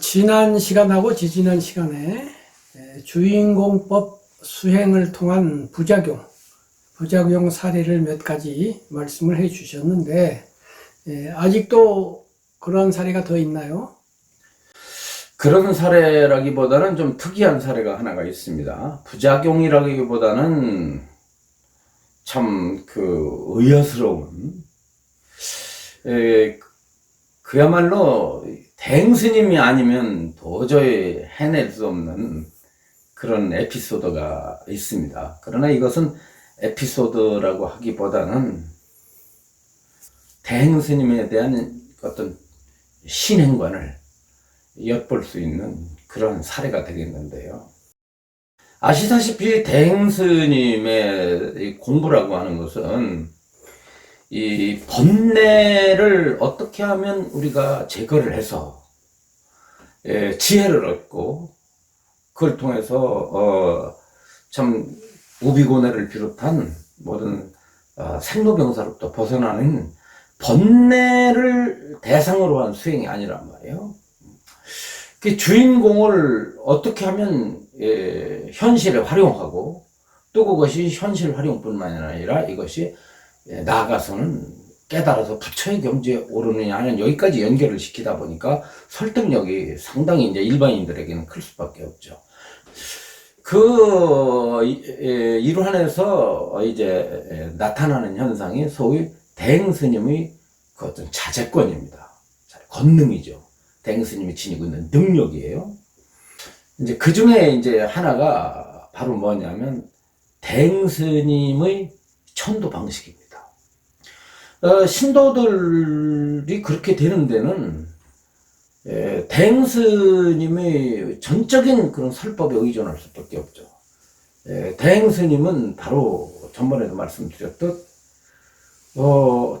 지난 시간하고 지지난 시간에 주인공법 수행을 통한 부작용 사례를 몇 가지 말씀을 해 주셨는데, 아직도 그런 사례가 더 있나요? 그런 사례라기보다는 좀 특이한 사례가 하나가 있습니다. 부작용이라기보다는 참 의아스러운, 그야말로 대행스님이 아니면 도저히 해낼 수 없는 그런 에피소드가 있습니다. 그러나 이것은 에피소드라고 하기보다는 대행스님에 대한 어떤 신행관을 엿볼 수 있는 그런 사례가 되겠는데요. 아시다시피 대행스님의 공부라고 하는 것은 이 번뇌를 어떻게 하면 우리가 제거를 해서 지혜를 얻고 그걸 통해서 참 우비고뇌를 비롯한 모든 생로병사로부터 벗어나는 번뇌를 대상으로 한 수행이 아니란 말이에요. 그 주인공을 어떻게 하면 현실에 활용하고 또 그것이 현실 활용뿐만 아니라 이것이 나아가서는 깨달아서 부처의 경지에 오르느냐는 여기까지 연결을 시키다 보니까 설득력이 상당히 이제 일반인들에게는 클 수밖에 없죠. 그 일환에서 이제 나타나는 현상이 소위 대행스님의 그 어떤 자제권입니다. 권능이죠. 대행스님이 지니고 있는 능력이에요. 이제 그 중에 이제 하나가 바로 뭐냐면 대행스님의 천도 방식입니다. 신도들이 그렇게 되는 데는 대행스님의 전적인 그런 설법에 의존할 수밖에 없죠. 대행스님은 바로 전번에도 말씀드렸듯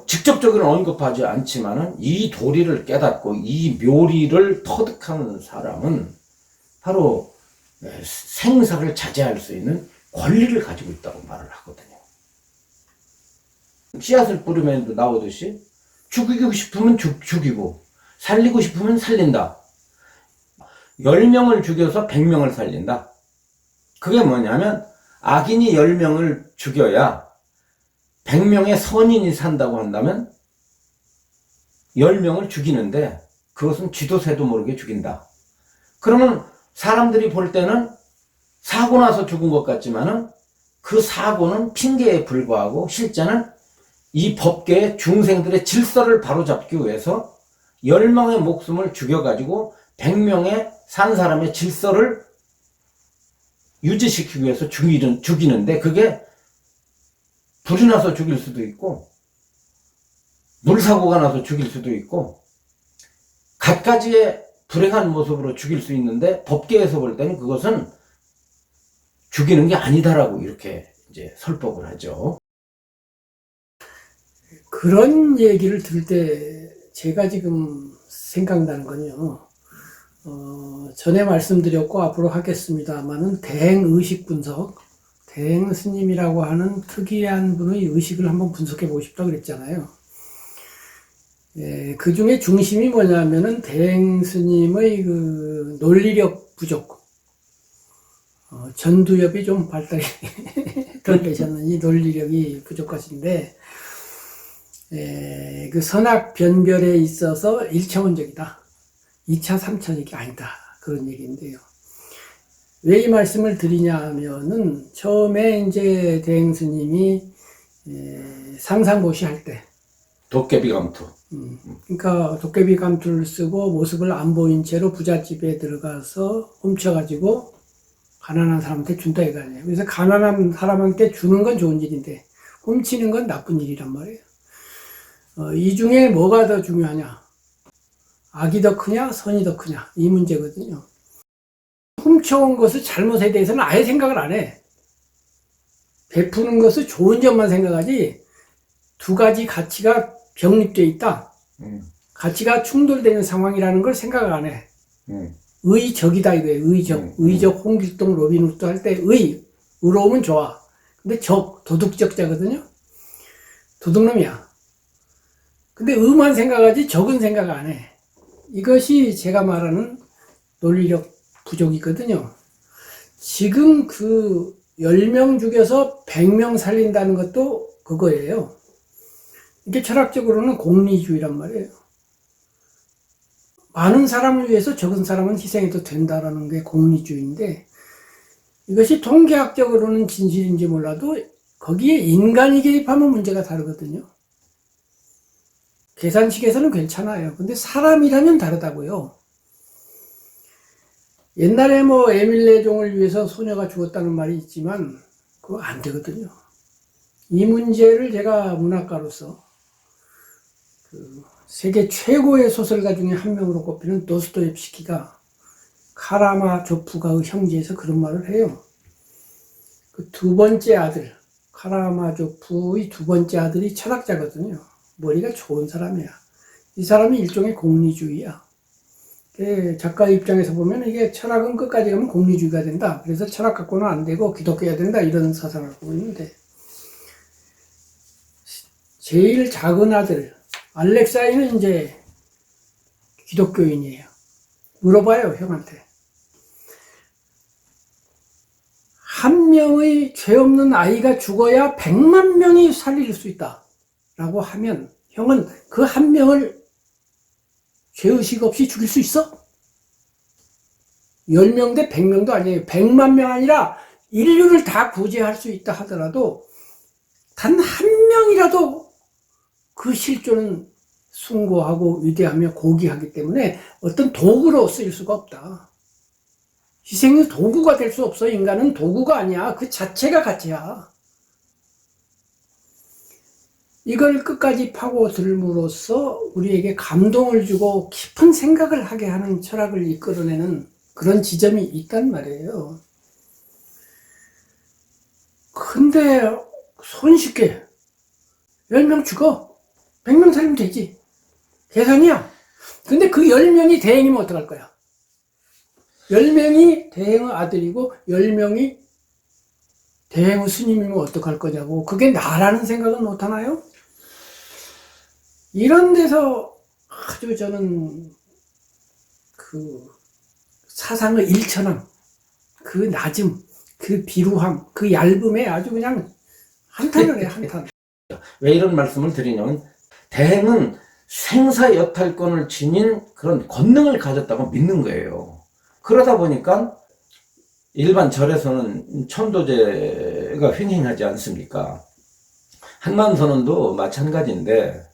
직접적으로 언급하지 않지만은 이 도리를 깨닫고 이 묘리를 터득하는 사람은 바로 생사를 자제할 수 있는 권리를 가지고 있다고 말을 하거든요. 씨앗을 뿌리면 나오듯이 죽이고 싶으면 죽이고 살리고 싶으면 살린다. 10명을 죽여서 100명을 살린다. 그게 뭐냐면 악인이 10명을 죽여야 100명의 선인이 산다고 한다면 10명을 죽이는데 그것은 쥐도 새도 모르게 죽인다. 그러면 사람들이 볼 때는 사고 나서 죽은 것 같지만은 그 사고는 핑계에 불과하고 실제는 이 법계의 중생들의 질서를 바로잡기 위해서 10명의 목숨을 죽여가지고 100명의 산 사람의 질서를 유지시키기 위해서 죽이는데 그게 불이 나서 죽일 수도 있고 물사고가 나서 죽일 수도 있고 갖가지의 불행한 모습으로 죽일 수 있는데 법계에서 볼 때는 그것은 죽이는 게 아니다라고 이렇게 이제 설법을 하죠. 그런 얘기를 들을 때 제가 지금 생각나는 건요. 전에 말씀드렸고 앞으로 하겠습니다만은 대행의식 분석, 대행 스님이라고 하는 특이한 분의 의식을 한번 분석해 보고 싶다 그랬잖아요. 그 중에 중심이 뭐냐면은 대행 스님의 그 논리력 부족, 전두엽이 좀 발달이 덜 되셨는지 논리력이 부족하신데, 그 선악 변별에 있어서 1차원적이다. 2차, 3차적이 아니다. 그런 얘기인데요. 왜 이 말씀을 드리냐 하면은 처음에 이제 대행 스님이 상상고시 할 때 도깨비 감투. 그러니까 도깨비 감투를 쓰고 모습을 안 보인 채로 부잣집에 들어가서 훔쳐가지고 가난한 사람한테 준다 이거 아니에요. 그래서 가난한 사람한테 주는 건 좋은 일인데 훔치는 건 나쁜 일이란 말이에요. 이 중에 뭐가 더 중요하냐? 악이 더 크냐 선이 더 크냐 이 문제거든요. 훔쳐온 것의 잘못에 대해서는 아예 생각을 안 해. 베푸는 것의 좋은 점만 생각하지 두 가지 가치가 병립되어 있다. 가치가 충돌되는 상황이라는 걸 생각을 안 해. 의적이다 이거예요. 의적 홍길동 로빈후드 할 때 의로움은 좋아. 근데 도둑적자거든요. 도둑놈이야. 근데 의만 생각하지 적은 생각 안 해. 이것이 제가 말하는 논리력 부족이거든요. 지금 그 10명 죽여서 100명 살린다는 것도 그거예요. 이게 철학적으로는 공리주의란 말이에요. 많은 사람을 위해서 적은 사람은 희생해도 된다라는 게 공리주의인데, 이것이 통계학적으로는 진실인지 몰라도 거기에 인간이 개입하면 문제가 다르거든요. 계산식에서는 괜찮아요. 근데 사람이라면 다르다고요. 옛날에 뭐 에밀레종을 위해서 소녀가 죽었다는 말이 있지만 그거 안 되거든요. 이 문제를 제가 문학가로서 그 세계 최고의 소설가 중에 한 명으로 꼽히는 도스토옙스키가 카라마조프가의 형제에서 그런 말을 해요. 그 두 번째 아들, 카라마조프의 두 번째 아들이 철학자거든요. 머리가 좋은 사람이야. 이 사람이 일종의 공리주의야. 작가 입장에서 보면 이게 철학은 끝까지 가면 공리주의가 된다. 그래서 철학 갖고는 안 되고 기독교해야 된다. 이런 사상을 갖고 있는데, 제일 작은 아들 알렉사이는 이제 기독교인이에요. 물어봐요, 형한테. 한 명의 죄 없는 아이가 죽어야 100만 명이 살릴 수 있다 라고 하면 형은 그 한 명을 죄의식 없이 죽일 수 있어? 10명 대 100명도 아니에요. 100만 명 아니라 인류를 다 구제할 수 있다 하더라도 단 한 명이라도 그 실존은 숭고하고 위대하며 고귀하기 때문에 어떤 도구로 쓰일 수가 없다. 희생의 도구가 될 수 없어. 인간은 도구가 아니야. 그 자체가 가치야. 이걸 끝까지 파고들므로써 우리에게 감동을 주고 깊은 생각을 하게 하는 철학을 이끌어내는 그런 지점이 있단 말이에요. 근데 손쉽게 10명 죽어. 100명 살리면 되지. 계산이야. 근데 그 10명이 대행이면 어떡할 거야? 10명이 대행의 아들이고 10명이 대행의 스님이면 어떡할 거냐고. 그게 나라는 생각은 못하나요? 이런 데서 아주 저는 그 사상의 일천함, 그 낮음, 그 비루함, 그 얇음에 아주 그냥 한탄을 해, 한탄. 왜 이런 말씀을 드리냐면, 대행은 생사여탈권을 지닌 그런 권능을 가졌다고 믿는 거예요. 그러다 보니까 일반 절에서는 천도제가 횡행하지 않습니까? 한마음선언도 마찬가지인데,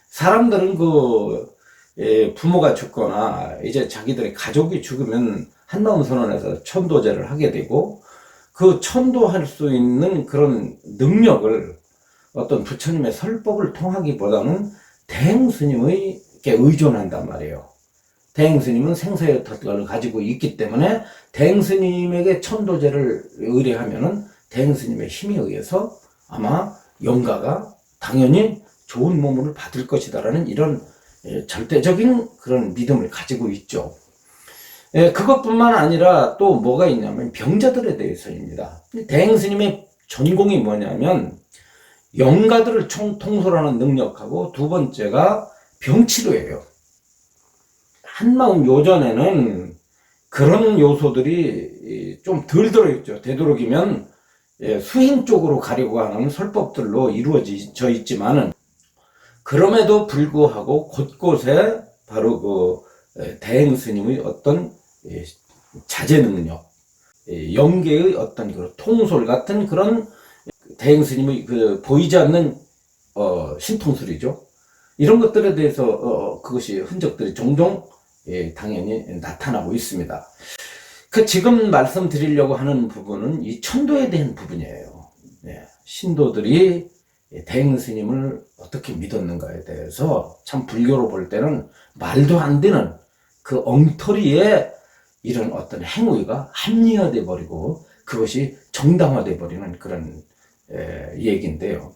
사람들은 부모가 죽거나 이제 자기들의 가족이 죽으면 한마음선언에서 천도제를 하게 되고, 그 천도할 수 있는 그런 능력을 어떤 부처님의 설법을 통하기보다는 대행스님에게 의존한단 말이에요. 대행스님은 생사여탈권을 가지고 있기 때문에 대행스님에게 천도제를 의뢰하면은 대행스님의 힘에 의해서 아마 영가가 당연히 좋은 몸을 받을 것이다라는 이런 절대적인 그런 믿음을 가지고 있죠. 그것뿐만 아니라 또 뭐가 있냐면 병자들에 대해서입니다. 대행스님의 전공이 뭐냐면 영가들을 통솔하는 능력하고, 두 번째가 병치료예요. 한마음 요전에는 그런 요소들이 좀 덜 들어있죠. 되도록이면 수행 쪽으로 가려고 하는 설법들로 이루어져 있지만은, 그럼에도 불구하고 곳곳에 바로 그 대행 스님의 어떤 자제 능력, 영계의 어떤 그 통솔 같은 그런 대행 스님의 그 보이지 않는 신통술이죠. 이런 것들에 대해서 그것이 흔적들이 종종 당연히 나타나고 있습니다. 그 지금 말씀드리려고 하는 부분은 이 천도에 대한 부분이에요. 신도들이 대행 스님을 어떻게 믿었는가에 대해서 참 불교로 볼 때는 말도 안 되는 그 엉터리에 이런 어떤 행위가 합리화돼 버리고 그것이 정당화돼 버리는 그런 얘기인데요.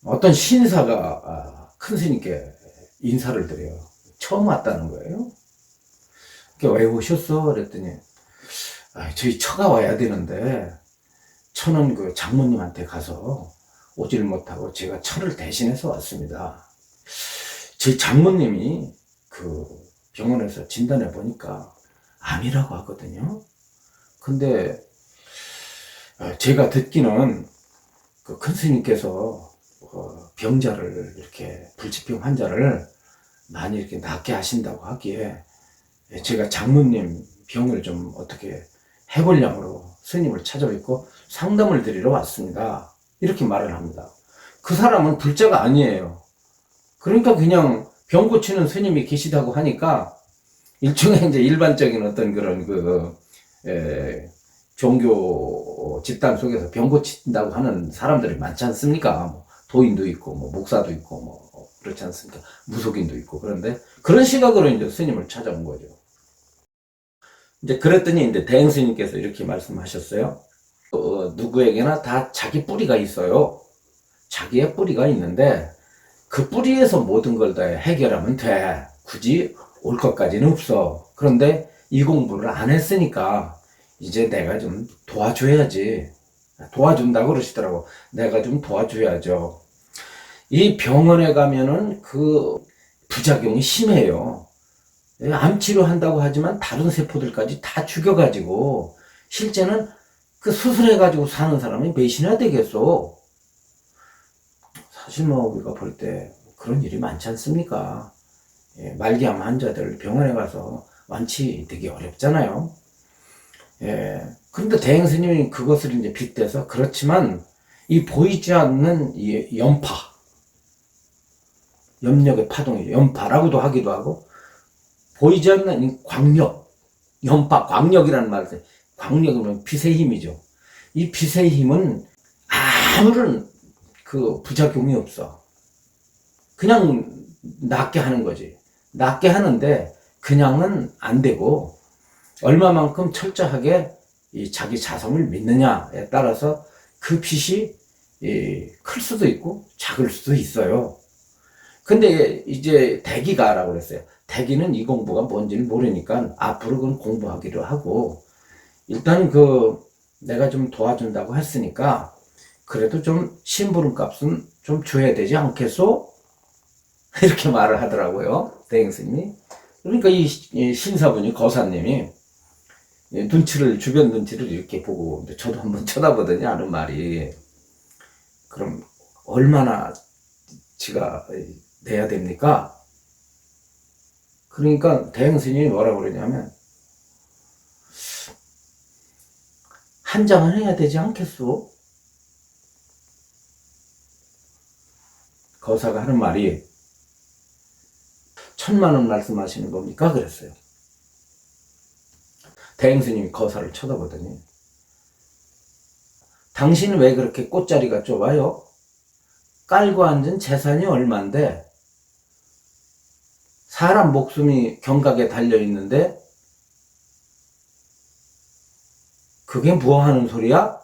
어떤 신사가 큰 스님께 인사를 드려요. 처음 왔다는 거예요. 왜 오셨어? 그랬더니 저희 처가 와야 되는데 처는 그 장모님한테 가서 오질 못하고 제가 처를 대신해서 왔습니다. 제 장모님이 그 병원에서 진단해 보니까 암이라고 하거든요. 근데 제가 듣기는 그 큰 스님께서 병자를 이렇게 불치병 환자를 많이 이렇게 낫게 하신다고 하기에 제가 장모님 병을 좀 어떻게 해보려고 스님을 찾아뵙고 상담을 드리러 왔습니다. 이렇게 말을 합니다. 그 사람은 불자가 아니에요. 그러니까 그냥 병 고치는 스님이 계시다고 하니까 일종의 이제 일반적인 어떤 그런 종교 집단 속에서 병 고친다고 하는 사람들이 많지 않습니까? 뭐 도인도 있고, 뭐 목사도 있고, 뭐 그렇지 않습니까? 무속인도 있고. 그런데 그런 시각으로 이제 스님을 찾아온 거죠. 이제 그랬더니 이제 대행 스님께서 이렇게 말씀하셨어요. 누구에게나 다 자기 뿌리가 있어요. 자기의 뿌리가 있는데 그 뿌리에서 모든 걸 다 해결하면 돼. 굳이 올 것까지는 없어. 그런데 이 공부를 안 했으니까 이제 내가 좀 도와줘야지. 도와준다고 그러시더라고. 내가 좀 도와줘야죠. 이 병원에 가면은 그 부작용이 심해요. 암 치료한다고 하지만 다른 세포들까지 다 죽여가지고 실제는 그 수술해가지고 사는 사람이 몇이나 되겠어. 사실 뭐 우리가 볼 때 그런 일이 많지 않습니까? 말기암 환자들 병원에 가서 완치되기 어렵잖아요. 그런데 대행 스님이 그것을 이제 빗대서 그렇지만 이 보이지 않는 이 연파, 염력의 파동이 연파라고도 하기도 하고 보이지 않는 이 광력, 연파, 광력이라는 말을 써요. 광력은 빛의 힘이죠. 이 빛의 힘은 아무런 그 부작용이 없어. 그냥 낫게 하는 거지. 낫게 하는데 그냥은 안 되고 얼마만큼 철저하게 이 자기 자성을 믿느냐에 따라서 그 빛이 클 수도 있고 작을 수도 있어요. 근데 이제 대기가라고 그랬어요. 대기는 이 공부가 뭔지를 모르니까 앞으로 그건 공부하기로 하고 일단 내가 좀 도와준다고 했으니까 그래도 좀 심부름 값은 좀 줘야 되지 않겠소? 이렇게 말을 하더라고요. 대행스님이. 그러니까 이 신사분이 거사님이 주변 눈치를 이렇게 보고 저도 한번 쳐다보더니 하는 말이 그럼 얼마나 지가 내야 됩니까? 그러니까 대행스님이 뭐라고 그러냐면 한 장은 해야 되지 않겠소? 거사가 하는 말이 1000만 원 말씀하시는 겁니까? 그랬어요. 대행스님이 거사를 쳐다보더니 당신 왜 그렇게 꽃자리가 좁아요? 깔고 앉은 재산이 얼만데 사람 목숨이 경각에 달려있는데 그게 뭐 하는 소리야?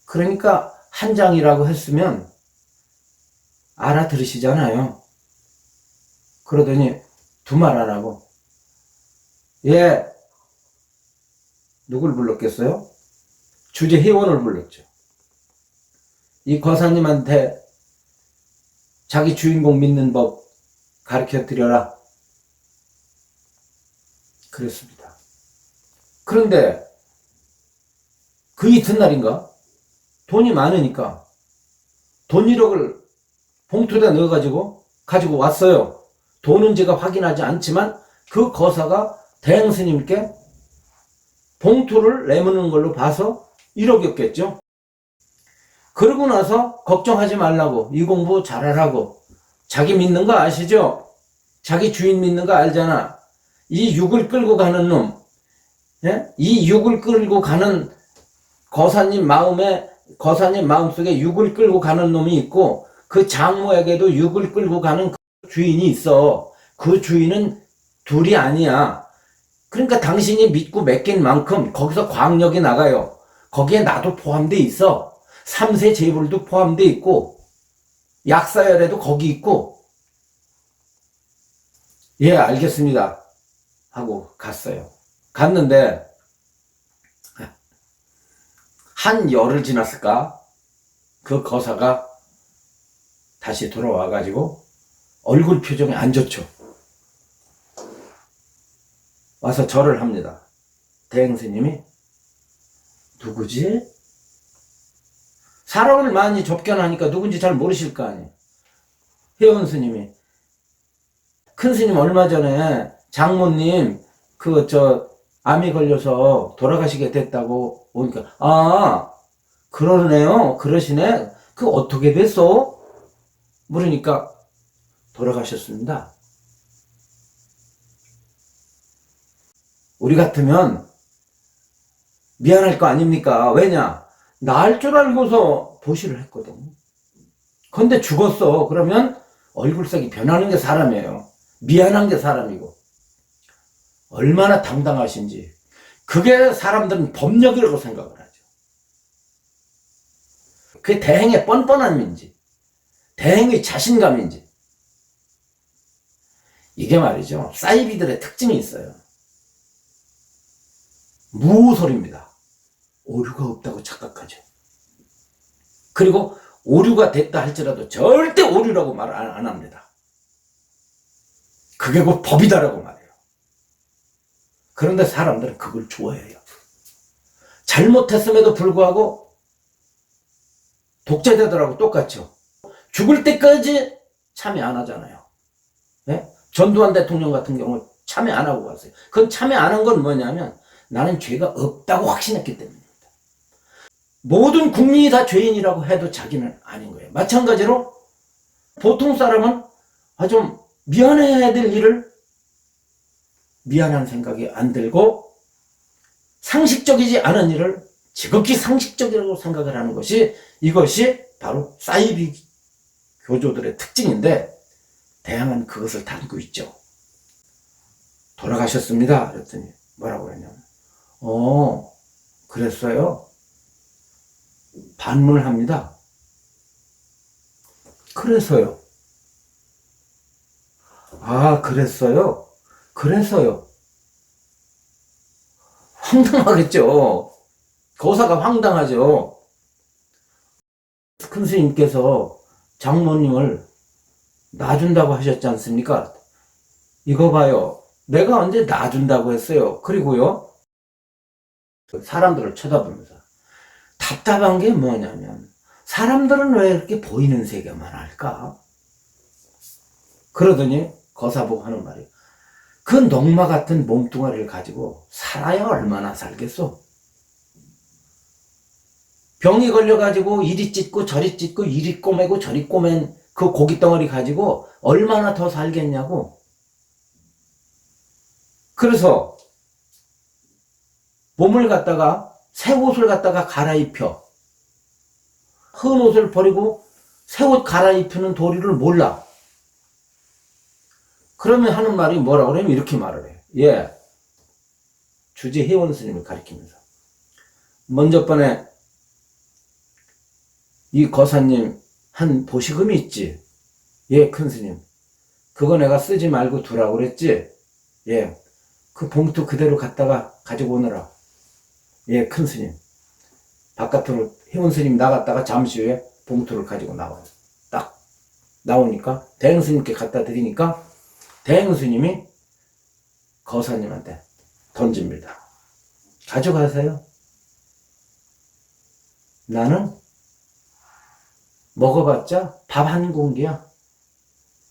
그러니까 한 장이라고 했으면 알아들으시잖아요. 그러더니 두 말 안 하고 누굴 불렀겠어요? 주제 회원을 불렀죠. 이 거사님한테 자기 주인공 믿는 법 가르쳐 드려라. 그랬습니다. 그런데 그 이튿날인가 돈이 많으니까 돈 1억을 봉투에다 넣어가지고 가지고 왔어요. 돈은 제가 확인하지 않지만 그 거사가 대행 스님께 봉투를 내놓는 걸로 봐서 1억이었겠죠. 그러고 나서 걱정하지 말라고 이 공부 잘하라고 자기 믿는 거 아시죠? 자기 주인 믿는 거 알잖아. 이 육을 끌고 가는 놈, 이 육을 끌고 가는 거사님 마음속에 육을 끌고 가는 놈이 있고 그 장모에게도 육을 끌고 가는 그 주인이 있어. 그 주인은 둘이 아니야. 그러니까 당신이 믿고 맡긴 만큼 거기서 광력이 나가요. 거기에 나도 포함돼 있어. 삼세 제불도 포함돼 있고 약사열에도 거기 있고. 예, 알겠습니다 하고 갔어요. 갔는데 한 열흘 지났을까? 그 거사가 다시 돌아와가지고 얼굴 표정이 안 좋죠. 와서 절을 합니다. 대행스님이 누구지? 사람을 많이 접견하니까 누군지 잘 모르실 거 아니에요. 회원 스님이 큰 스님 얼마 전에 장모님 암이 걸려서 돌아가시게 됐다고 오니까 아 그러네요. 그러시네. 그 어떻게 됐어? 물으니까 돌아가셨습니다. 우리 같으면 미안할 거 아닙니까? 왜냐? 나을 줄 알고서 보시를 했거든. 근데 죽었어. 그러면 얼굴색이 변하는 게 사람이에요. 미안한 게 사람이고. 얼마나 당당하신지. 그게 사람들은 법력이라고 생각을 하죠. 그게 대행의 뻔뻔함인지, 대행의 자신감인지. 이게 말이죠. 사이비들의 특징이 있어요. 무소리입니다. 오류가 없다고 착각하죠. 그리고 오류가 됐다 할지라도 절대 오류라고 말 안 합니다. 그게 곧 법이다라고 말해요. 그런데 사람들은 그걸 좋아해요. 잘못했음에도 불구하고 독재자들하고 똑같죠. 죽을 때까지 참여 안 하잖아요. 네? 전두환 대통령 같은 경우 참여 안 하고 갔어요. 그건 참여 안 한 건 뭐냐면 나는 죄가 없다고 확신했기 때문입니다. 모든 국민이 다 죄인이라고 해도 자기는 아닌 거예요. 마찬가지로 보통 사람은 좀 미안해야 될 일을 미안한 생각이 안 들고 상식적이지 않은 일을 지극히 상식적이라고 생각을 하는 것이 이것이 바로 사이비 교조들의 특징인데 대항은 그것을 담고 있죠. 돌아가셨습니다. 그랬더니 뭐라고 했냐면 그랬어요. 반문을 합니다. 그래서요. 아, 그랬어요. 그래서요. 황당하겠죠. 거사가 황당하죠. 큰 스님께서 장모님을 놔준다고 하셨지 않습니까? 이거 봐요. 내가 언제 놔준다고 했어요. 그리고요. 사람들을 쳐다보면서 답답한 게 뭐냐면 사람들은 왜 이렇게 보이는 세계만 할까? 그러더니 거사보고 하는 말이에요. 그 농마 같은 몸뚱아리를 가지고 살아야 얼마나 살겠어? 병이 걸려가지고 이리 찢고 저리 찢고 이리 꼬매고 저리 꼬맨 그 고깃덩어리 가지고 얼마나 더 살겠냐고. 그래서 몸을 갖다가 새 옷을 갖다가 갈아입혀. 헌 옷을 버리고 새 옷 갈아입히는 도리를 몰라. 그러면 하는 말이 뭐라고 그러면 이렇게 말을 해. 예. 주지 회원 스님을 가리키면서. 먼저 번에 이 거사님 한 보시금이 있지. 예, 큰 스님. 그거 내가 쓰지 말고 두라고 그랬지. 예. 그 봉투 그대로 갖다가 가지고 오느라. 예, 큰 스님. 바깥으로 회원 스님 나갔다가 잠시 후에 봉투를 가지고 나와요. 딱 나오니까 대행 스님께 갖다 드리니까 대행 스님이 거사님한테 던집니다. 가져가세요. 나는 먹어봤자 밥 한 공기야.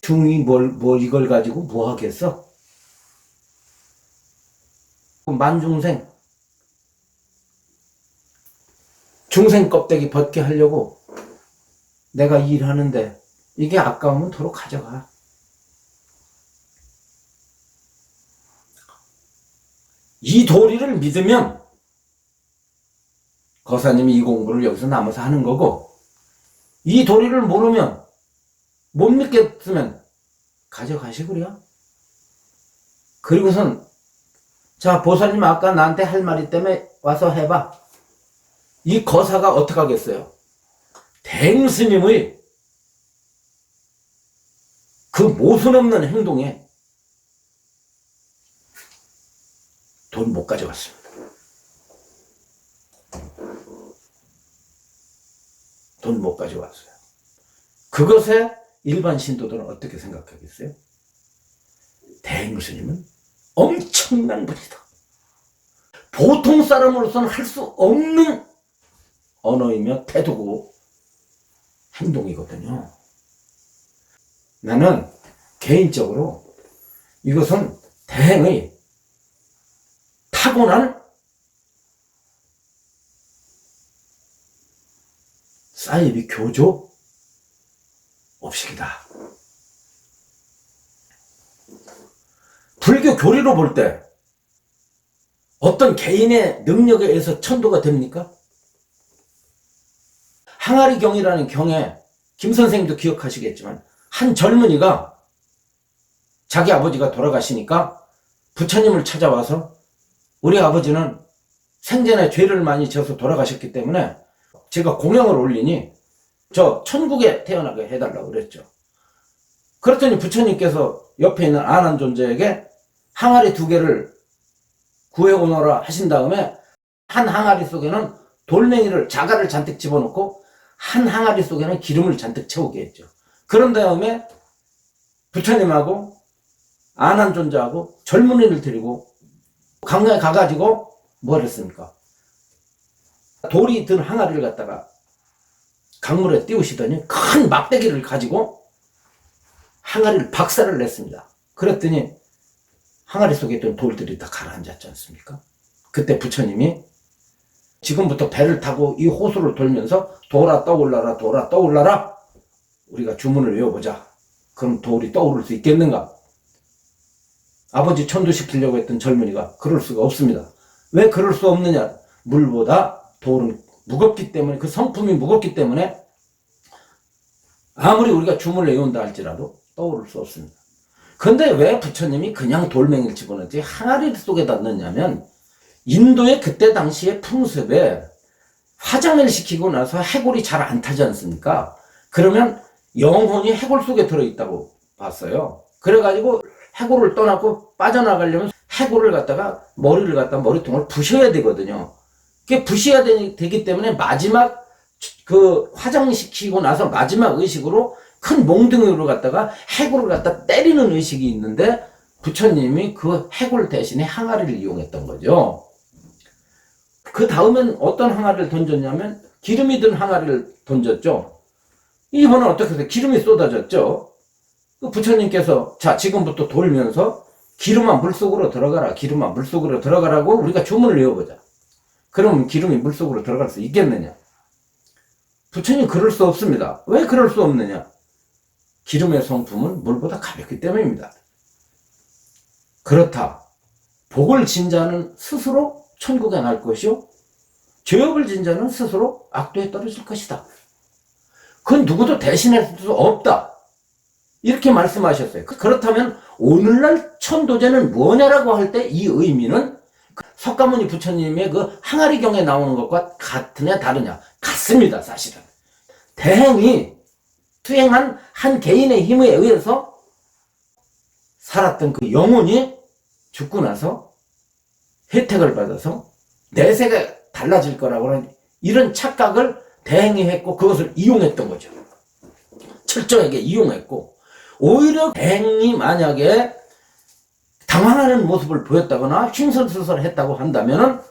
중이 뭘 이걸 가지고 뭐 하겠어? 만중생 중생 껍데기 벗게 하려고 내가 일하는데 이게 아까우면 도로 가져가. 이 도리를 믿으면 거사님이 이 공부를 여기서 남아서 하는 거고, 이 도리를 모르면 못 믿겠으면 가져가시구려. 그리고선 자 보살님 아까 나한테 할 말이 때문에 와서 해봐. 이 거사가 어떻게 하겠어요? 대행스님의 그 모순 없는 행동에 돈 못 가져갔습니다. 돈 못 가져왔어요. 그것에 일반 신도들은 어떻게 생각하겠어요? 대행스님은 엄청난 분이다. 보통 사람으로서는 할 수 없는 언어이며 태도고 행동이거든요. 나는 개인적으로 이것은 대행의 타고난 사이비 교조 업식이다. 불교 교리로 볼 때 어떤 개인의 능력에 의해서 천도가 됩니까? 항아리경이라는 경에 김 선생님도 기억하시겠지만 한 젊은이가 자기 아버지가 돌아가시니까 부처님을 찾아와서 우리 아버지는 생전에 죄를 많이 져서 돌아가셨기 때문에 제가 공양을 올리니 저 천국에 태어나게 해달라고 그랬죠. 그랬더니 부처님께서 옆에 있는 안한 존재에게 항아리 2개를 구해오너라 하신 다음에 한 항아리 속에는 돌멩이를 자갈을 잔뜩 집어넣고 한 항아리 속에는 기름을 잔뜩 채우게 했죠. 그런 다음에 부처님하고 안한 존재하고 젊은이를 데리고 강가에 가가지고 뭘 했습니까? 돌이 든 항아리를 갖다가 강물에 띄우시더니 큰 막대기를 가지고 항아리를 박살을 냈습니다. 그랬더니 항아리 속에 있던 돌들이 다 가라앉았지 않습니까? 그때 부처님이 지금부터 배를 타고 이 호수를 돌면서 돌아 떠올라라 돌아 떠올라라 우리가 주문을 외워보자. 그럼 돌이 떠오를 수 있겠는가? 아버지 천도시키려고 했던 젊은이가 그럴 수가 없습니다. 왜 그럴 수 없느냐? 물보다 돌은 무겁기 때문에 그 성품이 무겁기 때문에 아무리 우리가 주문을 외운다 할지라도 떠오를 수 없습니다. 근데 왜 부처님이 그냥 돌멩이를 집어넣지 항아리 속에다 넣냐면 인도의 그때 당시의 풍습에 화장을 시키고 나서 해골이 잘 안 타지 않습니까? 그러면 영혼이 해골 속에 들어있다고 봤어요. 그래가지고 해골을 떠나고 빠져나가려면 해골을 갖다가 머리를 갖다가 머리통을 부셔야 되거든요. 그게 부셔야 되기 때문에 마지막 그 화장시키고 나서 마지막 의식으로 큰 몽둥이로 갖다가 해골을 갖다 때리는 의식이 있는데 부처님이 그 해골 대신에 항아리를 이용했던 거죠. 그 다음엔 어떤 항아리를 던졌냐면 기름이 든 항아리를 던졌죠. 이번엔 어떻게 해서 기름이 쏟아졌죠. 그 부처님께서 자 지금부터 돌면서 기름아 물속으로 들어가라 기름아 물속으로 들어가라고 우리가 주문을 외워보자. 그러면 기름이 물속으로 들어갈 수 있겠느냐? 부처님 그럴 수 없습니다. 왜 그럴 수 없느냐? 기름의 성품은 물보다 가볍기 때문입니다. 그렇다. 복을 진 자는 스스로 천국에 날 것이요 죄업을 진 자는 스스로 악도에 떨어질 것이다. 그건 누구도 대신할 수 없다. 이렇게 말씀하셨어요. 그렇다면 오늘날 천도제는 뭐냐라고 할 때 이 의미는 석가모니 부처님의 그 항아리경에 나오는 것과 같으냐 다르냐? 같습니다. 사실은. 대행이 수행한 한 개인의 힘에 의해서 살았던 그 영혼이 죽고 나서 혜택을 받아서 내세가 달라질 거라고 하는 이런 착각을 대행이 했고 그것을 이용했던 거죠. 철저하게 이용했고 오히려 대행이 만약에 당황하는 모습을 보였다거나 횡설수설했다고 한다면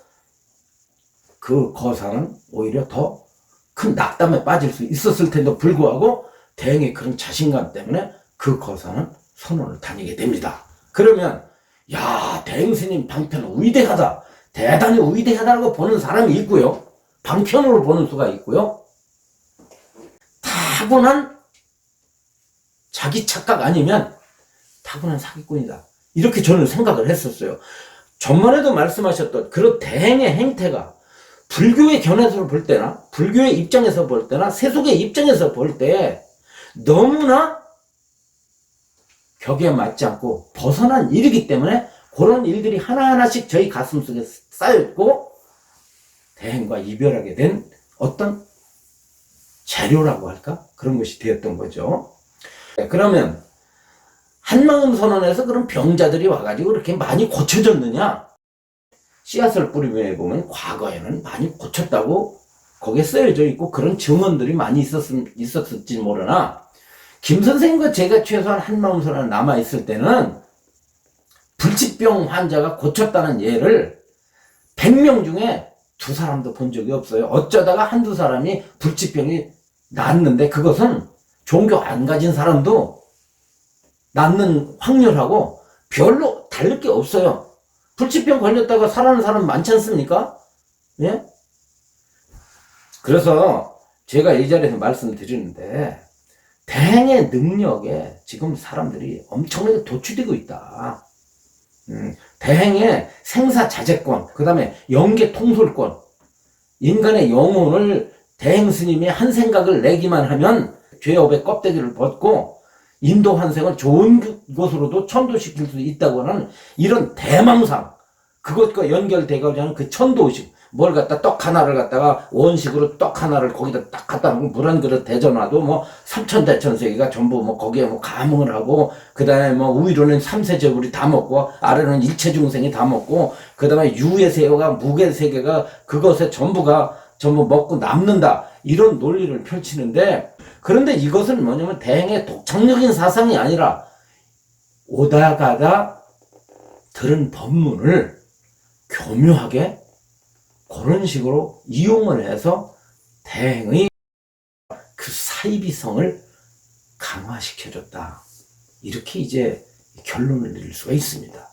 그 거사는 오히려 더 큰 낙담에 빠질 수 있었을 텐데도 불구하고 대행의 그런 자신감 때문에 그 거사는 선원을 다니게 됩니다. 그러면 야 대행 스님 방편은 위대하다. 대단히 위대하다고 보는 사람이 있고요. 방편으로 보는 수가 있고요. 타고난 자기 착각 아니면 타고난 사기꾼이다. 이렇게 저는 생각을 했었어요. 전번에도 말씀하셨던 그런 대행의 행태가 불교의 견해에서 볼 때나 불교의 입장에서 볼 때나 세속의 입장에서 볼 때 너무나 격에 맞지 않고 벗어난 일이기 때문에 그런 일들이 하나하나씩 저희 가슴속에 쌓여있고 대행과 이별하게 된 어떤 재료라고 할까? 그런 것이 되었던 거죠. 그러면 한마음 선언에서 그런 병자들이 와가지고 그렇게 많이 고쳐졌느냐? 씨앗을 뿌리며 보면 과거에는 많이 고쳤다고 거기에 쓰여져 있고 그런 증언들이 많이 있었을지 모르나 김 선생님과 제가 최소한 한마음소나 남아있을 때는 불치병 환자가 고쳤다는 예를 100명 중에 2사람도 본 적이 없어요. 어쩌다가 한두 사람이 불치병이 낫는데 그것은 종교 안 가진 사람도 낫는 확률하고 별로 다를 게 없어요. 불치병 걸렸다가 살아나는 사람 많지 않습니까? 예? 그래서 제가 이 자리에서 말씀드리는데 대행의 능력에 지금 사람들이 엄청나게 도취되고 있다. 대행의 생사자재권, 그 다음에 영계 통솔권, 인간의 영혼을 대행 스님이 한 생각을 내기만 하면 죄업의 껍데기를 벗고 인도 환생을 좋은 곳으로도 천도시킬 수 있다고 하는 이런 대망상, 그것과 연결되고자 하는 그 천도의식, 뭘 갖다 떡 하나를 갖다가 원식으로 떡 하나를 거기다 딱 갖다 놓고 물 한 그릇 대전화도 뭐 삼천대천세계가 전부 뭐 거기에 뭐 감흥을 하고 그 다음에 뭐 위로는 삼세제불이 다 먹고 아래로는 일체중생이 다 먹고 그 다음에 유의 세계가 무의 세계가 그것에 전부가 전부 먹고 남는다 이런 논리를 펼치는데 그런데 이것은 뭐냐면 대행의 독창적인 사상이 아니라 오다 가다 들은 법문을 교묘하게 그런 식으로 이용을 해서 대행의 그 사이비성을 강화시켜줬다. 이렇게 이제 결론을 내릴 수가 있습니다.